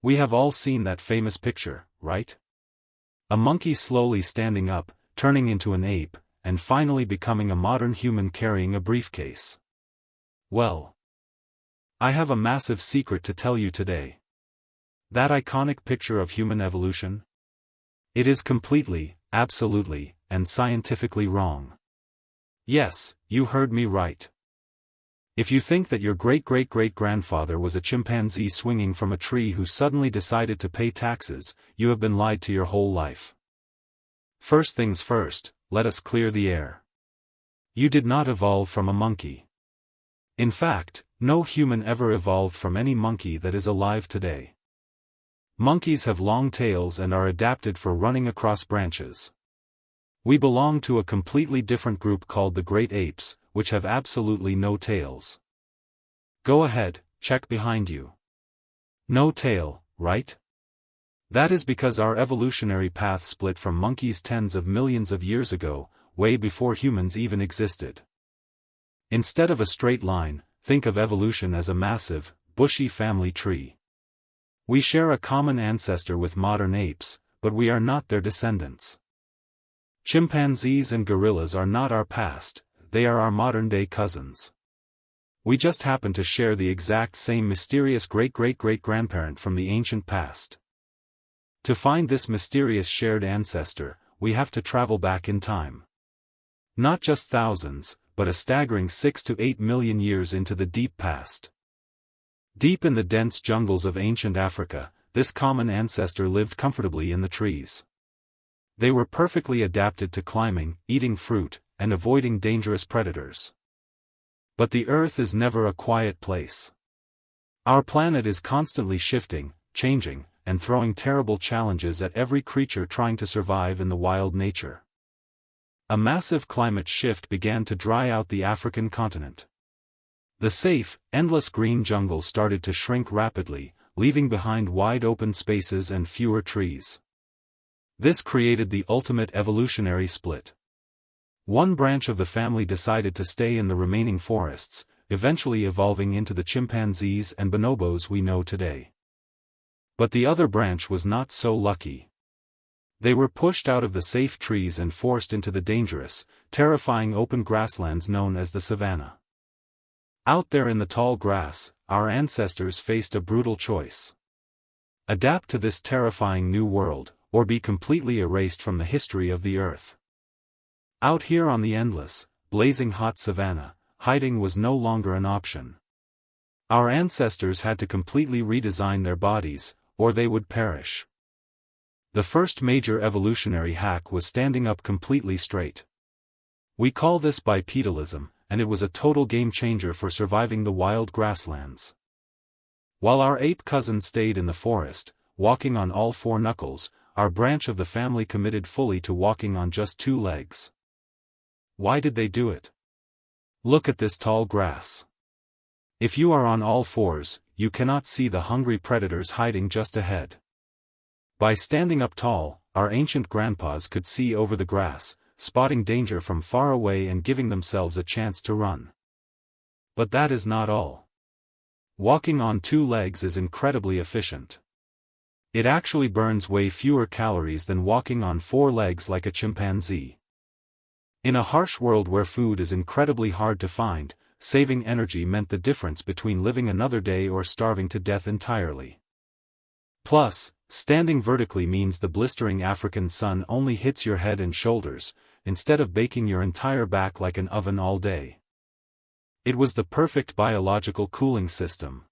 We have all seen that famous picture, right? A monkey slowly standing up, turning into an ape, and finally becoming a modern human carrying a briefcase. Well, I have a massive secret to tell you today. That iconic picture of human evolution? It is completely, absolutely, and scientifically wrong. Yes, you heard me right. If you think that your great-great-great-grandfather was a chimpanzee swinging from a tree who suddenly decided to pay taxes, you have been lied to your whole life. First things first, let us clear the air. You did not evolve from a monkey. In fact, no human ever evolved from any monkey that is alive today. Monkeys have long tails and are adapted for running across branches. We belong to a completely different group called the great apes, which have absolutely no tails. Go ahead, check behind you. No tail, right? That is because our evolutionary path split from monkeys tens of millions of years ago, way before humans even existed. Instead of a straight line, think of evolution as a massive, bushy family tree. We share a common ancestor with modern apes, but we are not their descendants. Chimpanzees and gorillas are not our past, they are our modern-day cousins. We just happen to share the exact same mysterious great-great-great-grandparent from the ancient past. To find this mysterious shared ancestor, we have to travel back in time. Not just thousands, but a staggering 6 to 8 million years into the deep past. Deep in the dense jungles of ancient Africa, this common ancestor lived comfortably in the trees. They were perfectly adapted to climbing, eating fruit, and avoiding dangerous predators. But the Earth is never a quiet place. Our planet is constantly shifting, changing, and throwing terrible challenges at every creature trying to survive in the wild nature. A massive climate shift began to dry out the African continent. The safe, endless green jungle started to shrink rapidly, leaving behind wide open spaces and fewer trees. This created the ultimate evolutionary split. One branch of the family decided to stay in the remaining forests, eventually evolving into the chimpanzees and bonobos we know today. But the other branch was not so lucky. They were pushed out of the safe trees and forced into the dangerous, terrifying open grasslands known as the savanna. Out there in the tall grass, our ancestors faced a brutal choice. Adapt to this terrifying new world, or be completely erased from the history of the Earth. Out here on the endless, blazing hot savanna, hiding was no longer an option. Our ancestors had to completely redesign their bodies, or they would perish. The first major evolutionary hack was standing up completely straight. We call this bipedalism, and it was a total game-changer for surviving the wild grasslands. While our ape cousins stayed in the forest, walking on all four knuckles, our branch of the family committed fully to walking on just two legs. Why did they do it? Look at this tall grass. If you are on all fours, you cannot see the hungry predators hiding just ahead. By standing up tall, our ancient grandpas could see over the grass, spotting danger from far away and giving themselves a chance to run. But that is not all. Walking on two legs is incredibly efficient. It actually burns way fewer calories than walking on four legs like a chimpanzee. In a harsh world where food is incredibly hard to find, saving energy meant the difference between living another day or starving to death entirely. Plus, standing vertically means the blistering African sun only hits your head and shoulders, instead of baking your entire back like an oven all day. It was the perfect biological cooling system.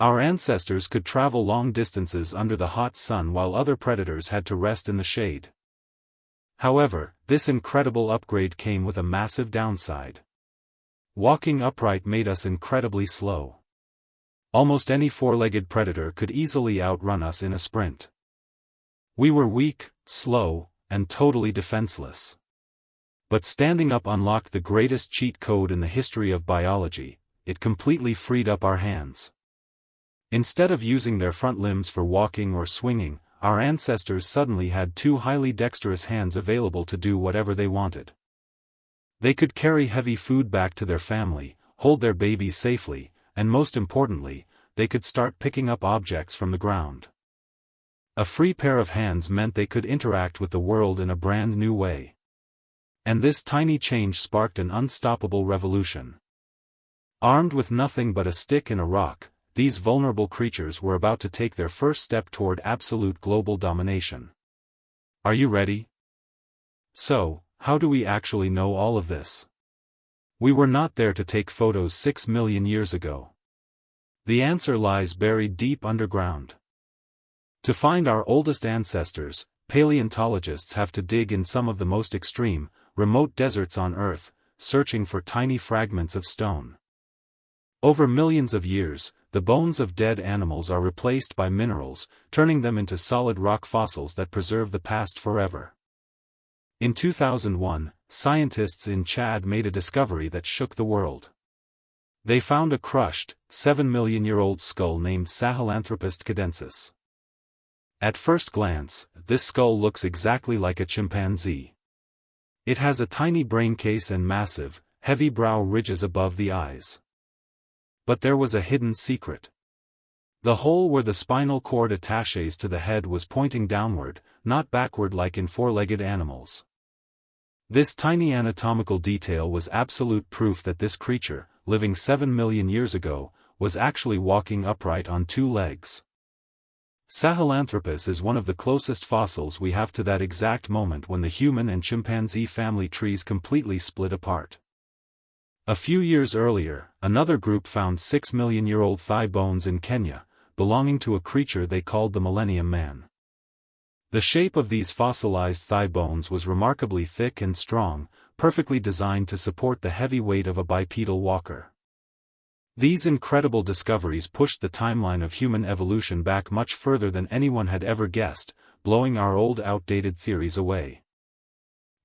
Our ancestors could travel long distances under the hot sun while other predators had to rest in the shade. However, this incredible upgrade came with a massive downside. Walking upright made us incredibly slow. Almost any four-legged predator could easily outrun us in a sprint. We were weak, slow, and totally defenseless. But standing up unlocked the greatest cheat code in the history of biology. It completely freed up our hands. Instead of using their front limbs for walking or swinging, our ancestors suddenly had two highly dexterous hands available to do whatever they wanted. They could carry heavy food back to their family, hold their babies safely, and most importantly, they could start picking up objects from the ground. A free pair of hands meant they could interact with the world in a brand new way. And this tiny change sparked an unstoppable revolution. Armed with nothing but a stick and a rock, these vulnerable creatures were about to take their first step toward absolute global domination. Are you ready? So, how do we actually know all of this? We were not there to take photos 6 million years ago. The answer lies buried deep underground. To find our oldest ancestors, paleontologists have to dig in some of the most extreme, remote deserts on Earth, searching for tiny fragments of stone. Over millions of years, the bones of dead animals are replaced by minerals, turning them into solid rock fossils that preserve the past forever. In 2001, scientists in Chad made a discovery that shook the world. They found a crushed, 7-million-year-old skull named Sahelanthropus cadensis. At first glance, this skull looks exactly like a chimpanzee. It has a tiny brain case and massive, heavy brow ridges above the eyes. But there was a hidden secret. The hole where the spinal cord attaches to the head was pointing downward, not backward like in four-legged animals. This tiny anatomical detail was absolute proof that this creature, living 7 million years ago, was actually walking upright on two legs. Sahelanthropus is one of the closest fossils we have to that exact moment when the human and chimpanzee family trees completely split apart. A few years earlier, another group found 6-million-year-old thigh bones in Kenya, belonging to a creature they called the Millennium Man. The shape of these fossilized thigh bones was remarkably thick and strong, perfectly designed to support the heavy weight of a bipedal walker. These incredible discoveries pushed the timeline of human evolution back much further than anyone had ever guessed, blowing our old outdated theories away.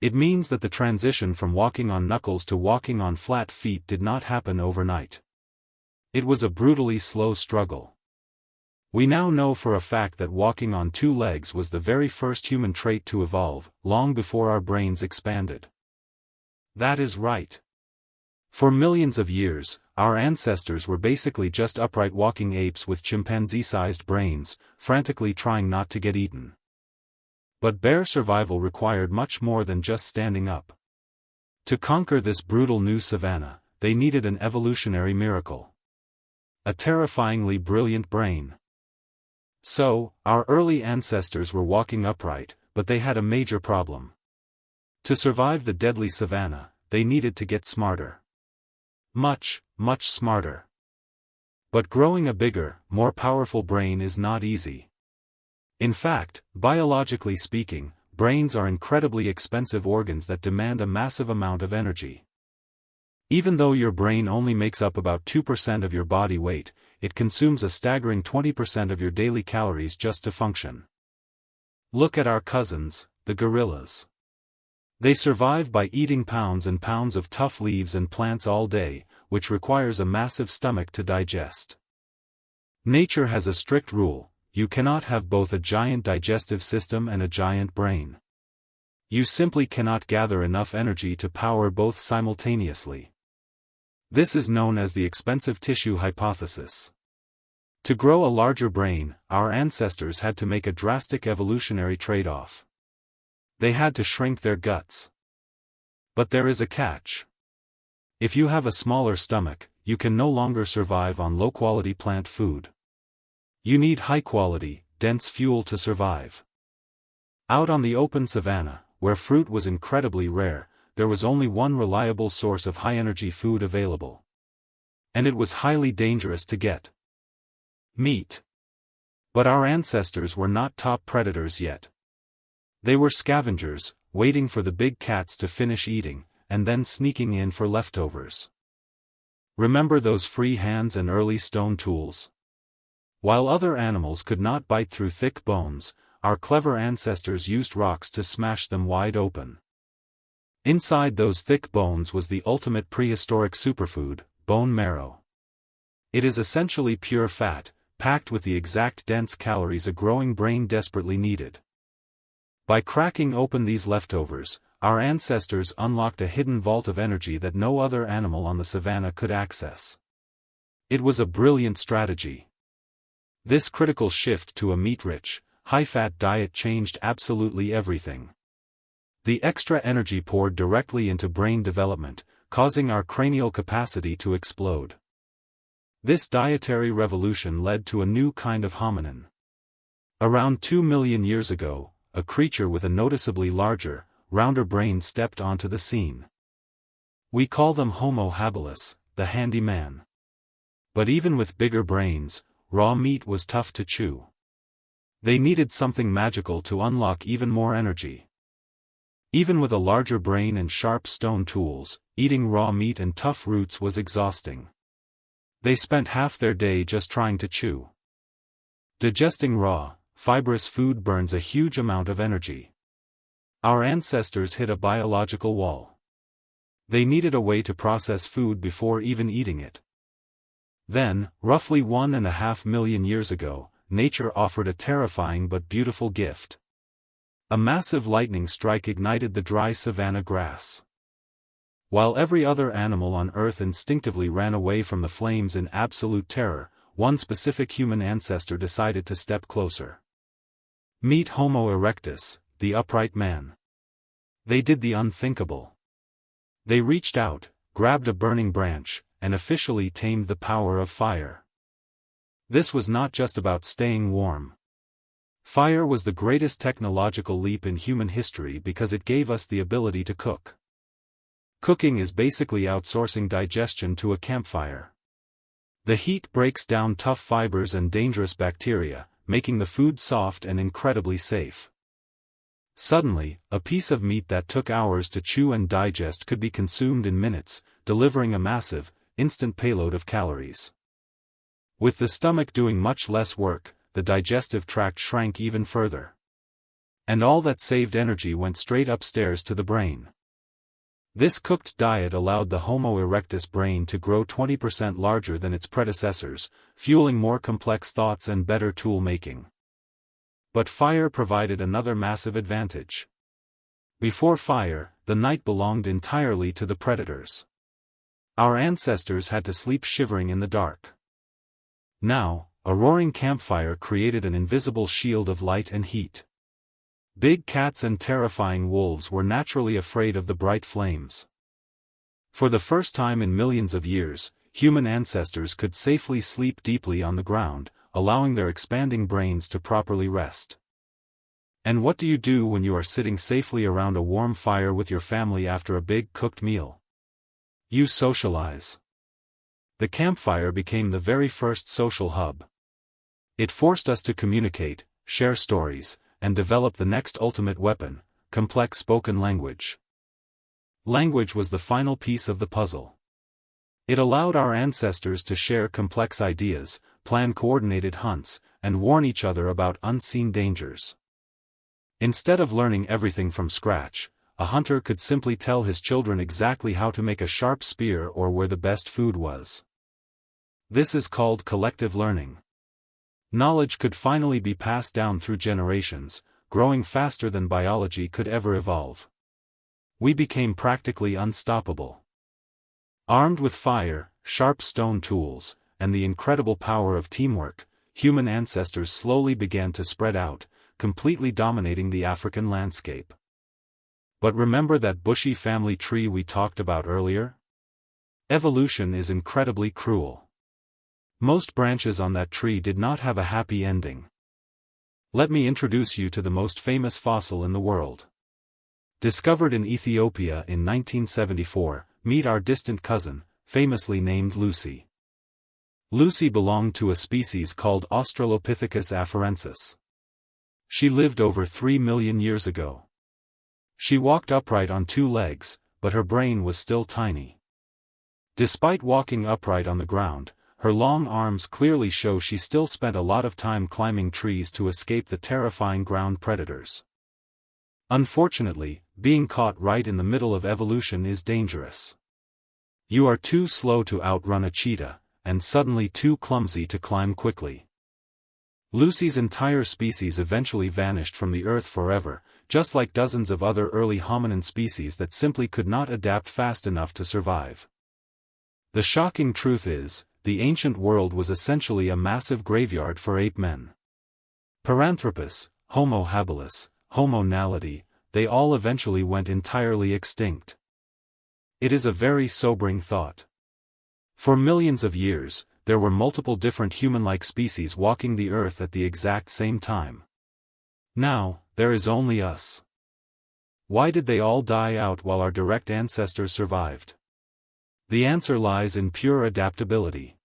It means that the transition from walking on knuckles to walking on flat feet did not happen overnight. It was a brutally slow struggle. We now know for a fact that walking on two legs was the very first human trait to evolve, long before our brains expanded. That is right. For millions of years, our ancestors were basically just upright walking apes with chimpanzee-sized brains, frantically trying not to get eaten. But bear survival required much more than just standing up. To conquer this brutal new savanna, they needed an evolutionary miracle. A terrifyingly brilliant brain. So, our early ancestors were walking upright, but they had a major problem. To survive the deadly savanna, they needed to get smarter. Much, much smarter. But growing a bigger, more powerful brain is not easy. In fact, biologically speaking, brains are incredibly expensive organs that demand a massive amount of energy. Even though your brain only makes up about 2% of your body weight, it consumes a staggering 20% of your daily calories just to function. Look at our cousins, the gorillas. They survive by eating pounds and pounds of tough leaves and plants all day, which requires a massive stomach to digest. Nature has a strict rule: you cannot have both a giant digestive system and a giant brain. You simply cannot gather enough energy to power both simultaneously. This is known as the expensive tissue hypothesis. To grow a larger brain, our ancestors had to make a drastic evolutionary trade-off. They had to shrink their guts. But there is a catch. If you have a smaller stomach, you can no longer survive on low-quality plant food. You need high-quality, dense fuel to survive. Out on the open savanna, where fruit was incredibly rare, there was only one reliable source of high-energy food available. And it was highly dangerous to get. Meat. But our ancestors were not top predators yet. They were scavengers, waiting for the big cats to finish eating, and then sneaking in for leftovers. Remember those free hands and early stone tools? While other animals could not bite through thick bones, our clever ancestors used rocks to smash them wide open. Inside those thick bones was the ultimate prehistoric superfood, bone marrow. It is essentially pure fat, packed with the exact dense calories a growing brain desperately needed. By cracking open these leftovers, our ancestors unlocked a hidden vault of energy that no other animal on the savanna could access. It was a brilliant strategy. This critical shift to a meat-rich, high-fat diet changed absolutely everything. The extra energy poured directly into brain development, causing our cranial capacity to explode. This dietary revolution led to a new kind of hominin. Around 2 million years ago, a creature with a noticeably larger, rounder brain stepped onto the scene. We call them Homo habilis, the handy man. But even with bigger brains, raw meat was tough to chew. They needed something magical to unlock even more energy. Even with a larger brain and sharp stone tools, eating raw meat and tough roots was exhausting. They spent half their day just trying to chew. Digesting raw, fibrous food burns a huge amount of energy. Our ancestors hit a biological wall. They needed a way to process food before even eating it. Then, roughly 1.5 million years ago, nature offered a terrifying but beautiful gift. A massive lightning strike ignited the dry savanna grass. While every other animal on Earth instinctively ran away from the flames in absolute terror, one specific human ancestor decided to step closer. Meet Homo erectus, the upright man. They did the unthinkable. They reached out, grabbed a burning branch, and officially tamed the power of fire. This was not just about staying warm. Fire was the greatest technological leap in human history because it gave us the ability to cook. Cooking is basically outsourcing digestion to a campfire. The heat breaks down tough fibers and dangerous bacteria, making the food soft and incredibly safe. Suddenly, a piece of meat that took hours to chew and digest could be consumed in minutes, delivering a massive, instant payload of calories. With the stomach doing much less work, the digestive tract shrank even further. And all that saved energy went straight upstairs to the brain. This cooked diet allowed the Homo erectus brain to grow 20% larger than its predecessors, fueling more complex thoughts and better tool-making. But fire provided another massive advantage. Before fire, the night belonged entirely to the predators. Our ancestors had to sleep shivering in the dark. Now, a roaring campfire created an invisible shield of light and heat. Big cats and terrifying wolves were naturally afraid of the bright flames. For the first time in millions of years, human ancestors could safely sleep deeply on the ground, allowing their expanding brains to properly rest. And what do you do when you are sitting safely around a warm fire with your family after a big cooked meal? You socialize. The campfire became the very first social hub. It forced us to communicate, share stories, and develop the next ultimate weapon, complex spoken language. Language was the final piece of the puzzle. It allowed our ancestors to share complex ideas, plan coordinated hunts, and warn each other about unseen dangers. Instead of learning everything from scratch, a hunter could simply tell his children exactly how to make a sharp spear or where the best food was. This is called collective learning. Knowledge could finally be passed down through generations, growing faster than biology could ever evolve. We became practically unstoppable. Armed with fire, sharp stone tools, and the incredible power of teamwork, human ancestors slowly began to spread out, completely dominating the African landscape. But remember that bushy family tree we talked about earlier? Evolution is incredibly cruel. Most branches on that tree did not have a happy ending. Let me introduce you to the most famous fossil in the world. Discovered in Ethiopia in 1974, meet our distant cousin, famously named Lucy. Lucy belonged to a species called Australopithecus afarensis. She lived over 3 million years ago. She walked upright on 2 legs, but her brain was still tiny. Despite walking upright on the ground, her long arms clearly show she still spent a lot of time climbing trees to escape the terrifying ground predators. Unfortunately, being caught right in the middle of evolution is dangerous. You are too slow to outrun a cheetah, and suddenly too clumsy to climb quickly. Lucy's entire species eventually vanished from the earth forever, just like dozens of other early hominin species that simply could not adapt fast enough to survive. The shocking truth is, the ancient world was essentially a massive graveyard for ape men. Paranthropus, Homo habilis, Homo naledi, they all eventually went entirely extinct. It is a very sobering thought. For millions of years, there were multiple different human-like species walking the earth at the exact same time. Now, there is only us. Why did they all die out while our direct ancestors survived? The answer lies in pure adaptability.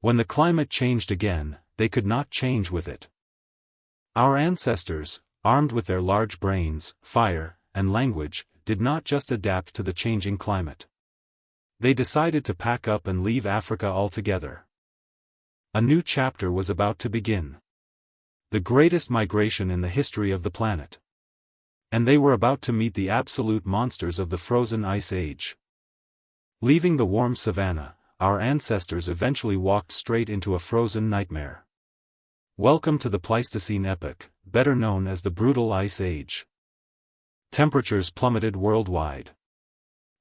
When the climate changed again, they could not change with it. Our ancestors, armed with their large brains, fire, and language, did not just adapt to the changing climate. They decided to pack up and leave Africa altogether. A new chapter was about to begin. The greatest migration in the history of the planet. And they were about to meet the absolute monsters of the frozen ice age. Leaving the warm savanna, our ancestors eventually walked straight into a frozen nightmare. Welcome to the Pleistocene epoch, better known as the brutal ice age. Temperatures plummeted worldwide.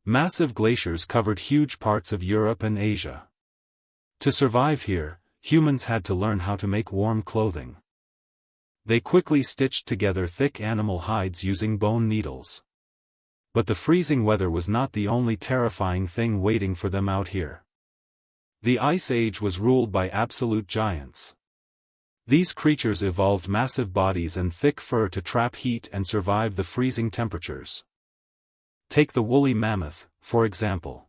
Massive glaciers covered huge parts of Europe and Asia. To survive here, humans had to learn how to make warm clothing. They quickly stitched together thick animal hides using bone needles. But the freezing weather was not the only terrifying thing waiting for them out here. The Ice Age was ruled by absolute giants. These creatures evolved massive bodies and thick fur to trap heat and survive the freezing temperatures. Take the woolly mammoth, for example.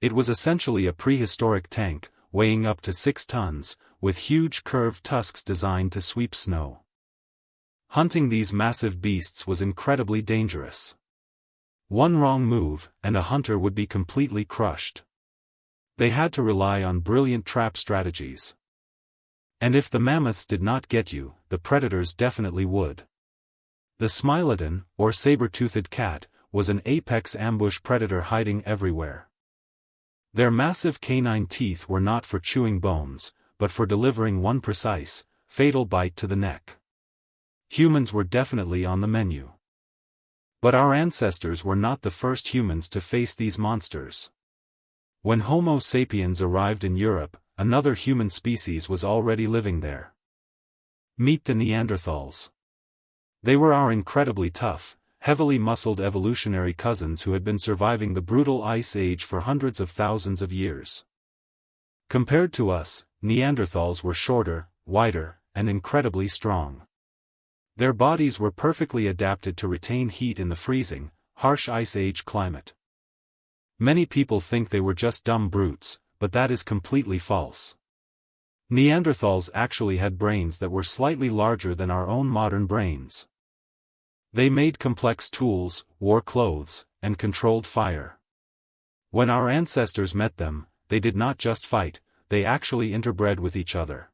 It was essentially a prehistoric tank, weighing up to 6 tons, with huge curved tusks designed to sweep snow. Hunting these massive beasts was incredibly dangerous. One wrong move, and a hunter would be completely crushed. They had to rely on brilliant trap strategies. And if the mammoths did not get you, the predators definitely would. The Smilodon, or saber-toothed cat, was an apex ambush predator hiding everywhere. Their massive canine teeth were not for chewing bones, but for delivering one precise, fatal bite to the neck. Humans were definitely on the menu. But our ancestors were not the first humans to face these monsters. When Homo sapiens arrived in Europe, another human species was already living there. Meet the Neanderthals. They were our incredibly tough, heavily muscled evolutionary cousins who had been surviving the brutal ice age for hundreds of thousands of years. Compared to us, Neanderthals were shorter, wider, and incredibly strong. Their bodies were perfectly adapted to retain heat in the freezing, harsh ice age climate. Many people think they were just dumb brutes, but that is completely false. Neanderthals actually had brains that were slightly larger than our own modern brains. They made complex tools, wore clothes, and controlled fire. When our ancestors met them, they did not just fight, they actually interbred with each other.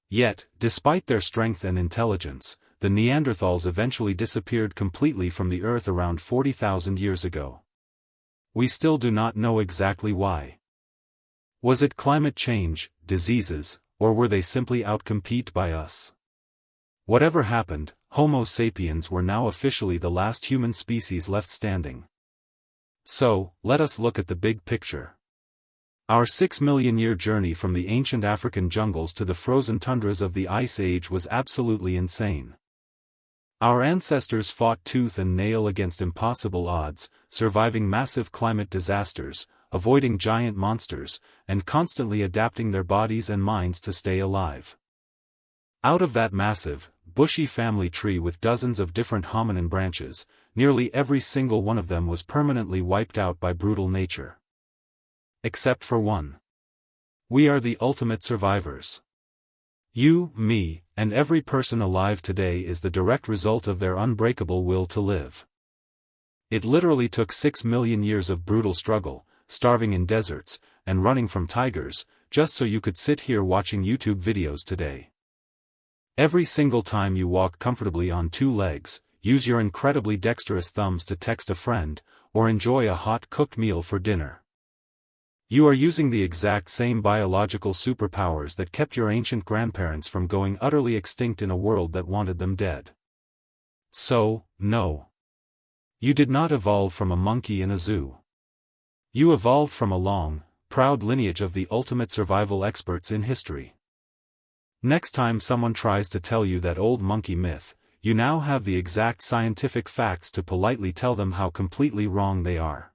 Yet, despite their strength and intelligence, the Neanderthals eventually disappeared completely from the Earth around 40,000 years ago. We still do not know exactly why. Was it climate change, diseases, or were they simply outcompeted by us? Whatever happened, Homo sapiens were now officially the last human species left standing. So, let us look at the big picture. Our 6-million-year journey from the ancient African jungles to the frozen tundras of the Ice Age was absolutely insane. Our ancestors fought tooth and nail against impossible odds, surviving massive climate disasters, avoiding giant monsters, and constantly adapting their bodies and minds to stay alive. Out of that massive, bushy family tree with dozens of different hominin branches, nearly every single one of them was permanently wiped out by brutal nature. Except for one. We are the ultimate survivors. You, me, and every person alive today is the direct result of their unbreakable will to live. It literally took 6 million years of brutal struggle, starving in deserts, and running from tigers, just so you could sit here watching YouTube videos today. Every single time you walk comfortably on 2 legs, use your incredibly dexterous thumbs to text a friend, or enjoy a hot cooked meal for dinner. You are using the exact same biological superpowers that kept your ancient grandparents from going utterly extinct in a world that wanted them dead. So, no. You did not evolve from a monkey in a zoo. You evolved from a long, proud lineage of the ultimate survival experts in history. Next time someone tries to tell you that old monkey myth, you now have the exact scientific facts to politely tell them how completely wrong they are.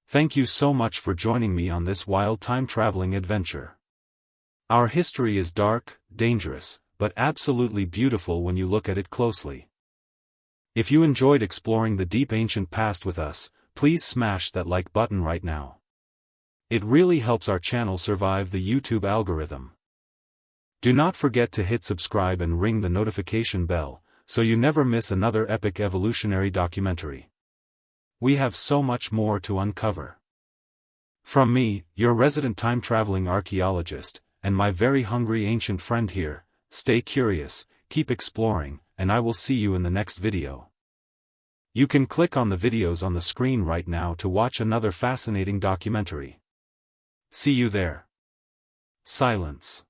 Thank you so much for joining me on this wild time-traveling adventure. Our history is dark, dangerous, but absolutely beautiful when you look at it closely. If you enjoyed exploring the deep ancient past with us, please smash that like button right now. It really helps our channel survive the YouTube algorithm. Do not forget to hit subscribe and ring the notification bell, so you never miss another epic evolutionary documentary. We have so much more to uncover. From me, your resident time-traveling archaeologist, and my very hungry ancient friend here, stay curious, keep exploring, and I will see you in the next video. You can click on the videos on the screen right now to watch another fascinating documentary. See you there. Silence.